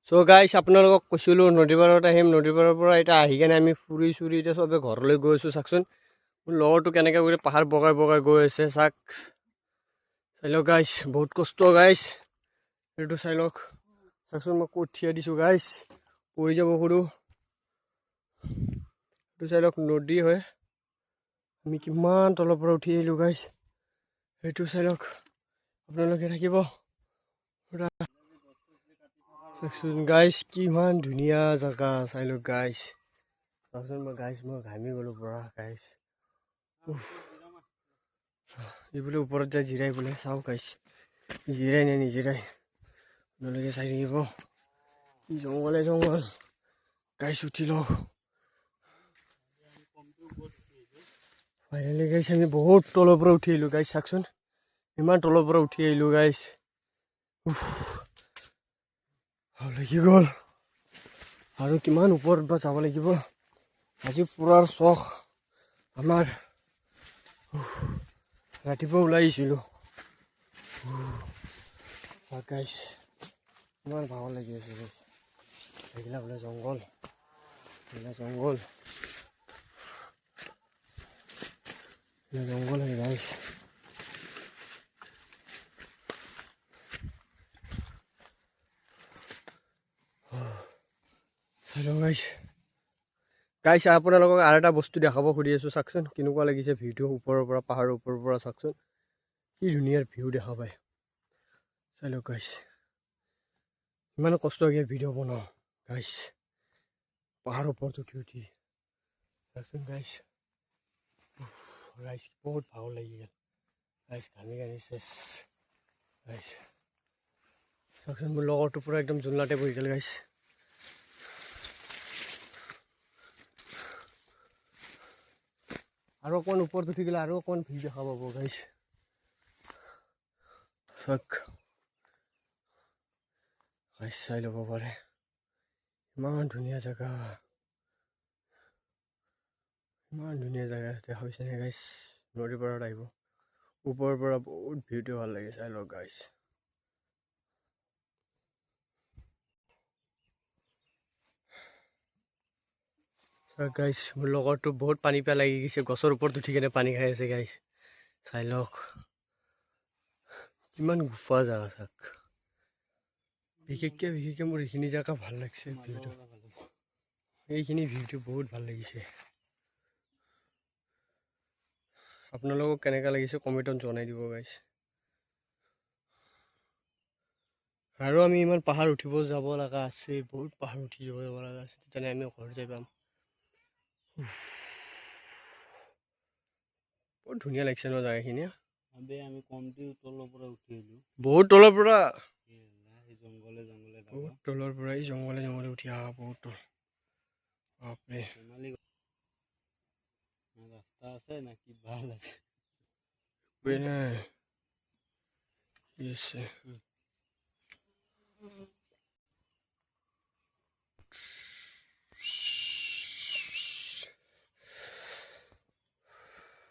So গাইছ আপোনালোকক কৈছিলোঁ নদী পাৰত আহিম, নদী পাৰৰ পৰা এতিয়া আহি কেনে আমি ফুৰি চুৰি এতিয়া চবে ঘৰলৈ গৈ আছোঁ। চাওকচোন মোৰ লগৰটো কেনেকৈ কৰি পাহাৰ বগাই বগাই গৈ আছে, চাওক চাই লওক গাইছ, বহুত কষ্ট গাইছ, এইটো চাই লওক। চাওকচোন মই ক'ত থিয়াই দিছোঁ গাইছ, পৰি যাব সৰু। এইটো চাই লওক নদী হয়, আমি কিমান তলৰ পৰা উঠি আহিলোঁ গাইছ, সেইটো চাই লওক, আপোনালোকে থাকিব গাইছ। কিমান ধুনীয়া জেগা চাই লওক গাইছ, চাওকচোন মই ঘামি গ'লোঁ পৰা গাইছ। এইবোলে ওপৰত যায় জিৰাই বোলে, চাওক গাইছ জিৰাই নে নিজিৰাই আপোনালোকে চাই থাকিব। কি জংঘলে জংঘল গাইছ, উঠি লওক। ফাইনেলি গাইছ আমি বহুত তলৰ পৰা উঠি আহিলোঁ গাইছ, চাওকচোন ইমান তলৰ পৰা উঠি আহিলোঁ গাইছ। লাগি গ'ল আৰু কিমান ওপৰত বা যাব লাগিব। আজি ফুৰাৰ চখ আমাৰ, ৰাতিপুৱা ওলাই আহিছিলোঁ গাইছ, ইমান ভাগৰ লাগি আছে গাইছ। এইগিলা বোলে জংঘল, এইগিলা জংঘল, এইগিলা জংঘল হয় গাইছ। হেল্ল' গাইছ, গাইছ আপোনালোকক আৰু এটা বস্তু দেখাব খুজি আছোঁ, চাওকচোন কেনেকুৱা লাগিছে ভিউটো ওপৰৰ পৰা, পাহাৰৰ ওপৰৰ পৰা চাওকচোন কি ধুনীয়া ভিউ দেখা পায়। চাই লওক গাইছ, ইমান কষ্ট কৰি ভিডিঅ' বনাওঁ গাইছ, পাহাৰৰ ওপৰত উঠি উঠি চাওকচোন গাইছ। গাইছ বহুত ভাগৰ লাগি গ'ল গাইছ, ঘামি ঘামি চেছ গাইছ। চাওকচোন মোৰ লগৰটো পূৰা একদম জোলনাতে বহি গ'ল গাইছ। আৰু অকণমান ওপৰত উঠি গ'লে আৰু অকণমান ভিউ দেখা পাব গাইছ। চাওক গাইছ চাই ল'ব পাৰে, ইমান ধুনীয়া জেগা, ইমান ধুনীয়া জেগা দেখা পাইছেনে গাইছ। নদীৰ পাৰত আহিব, ওপৰৰ পৰা বহুত ভিউটো ভাল লাগে, চাই লওক গাইছ। গাইছ মোৰ লগৰটো বহুত পানী পিয়াহ লাগি গৈছে, গছৰ ওপৰত উঠি কেনে পানী খাই আছে গাইছ, চাই লওক কিমান গুফা জেগা। চাওক বিশেষকৈ মোৰ এইখিনি জেগা ভাল লাগিছে, ভিউটো এইখিনি ভিউটো বহুত ভাল লাগিছে। আপোনালোকক কেনেকুৱা লাগিছে কমেণ্টত জনাই দিব গাইছ। আৰু আমি ইমান পাহাৰ উঠিব যাব লগা আছে, বহুত পাহাৰ উঠি যাব লগা আছে, তেনে আমি ঘৰ যাই পাম। বহুত ধুনীয়া লাগিছে ন জেগাখিনি, আমি কমটি তলৰ পৰা উঠি আহিলোঁ, বহুত তলৰ পৰা, জংঘলে জংঘলে বহুত তলৰ পৰা এই জংঘলে জংঘলে উঠি অহা, বহুত তল। বাপৰে ৰাস্তা আছে না কি ভাল আছে। নাই